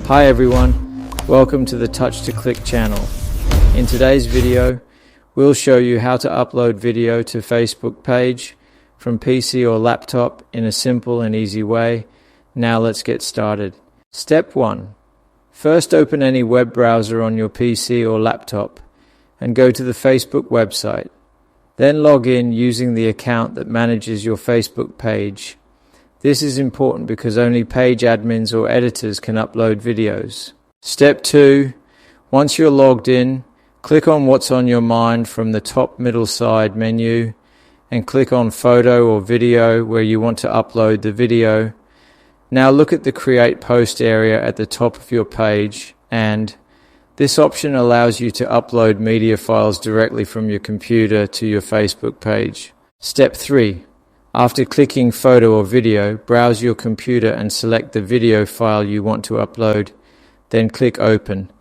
Hi everyone, welcome to the Touch to Click channel. In today's video, we'll show you how to upload video to Facebook page from PC or laptop in a simple and easy way. Now let's get started. Step 1. First open any web browser on your PC or laptop and go to the Facebook website. Then log in using the account that manages your Facebook page. This is important because only page admins or editors can upload videos. Step 2. Once you're logged in, click on what's on your mind from the top middle side menu and click on photo or video where you want to upload the video. Now look at the Create Post area at the top of your page, and this option allows you to upload media files directly from your computer to your Facebook page. Step 3. After clicking photo or video, browse your computer and select the video file you want to upload, then click open.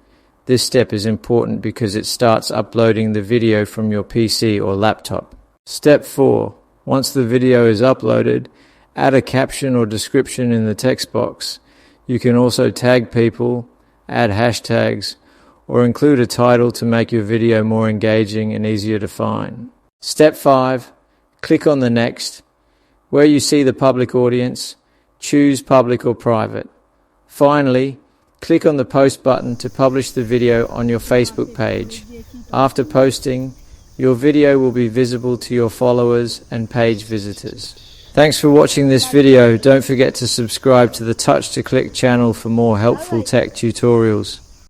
This step is important because it starts uploading the video from your PC or laptop. Step 4. Once the video is uploaded, add a caption or description in the text box. You can also tag people, add hashtags, or include a title to make your video more engaging and easier to find. Step 5. Click on the Next. Where you see the public audience, choose public or private. Finally, click on the Post button to publish the video on your Facebook page. After posting, your video will be visible to your followers and page visitors. Thanks for watching this video. Don't forget to subscribe to the Touch to Click channel for more helpful tech tutorials.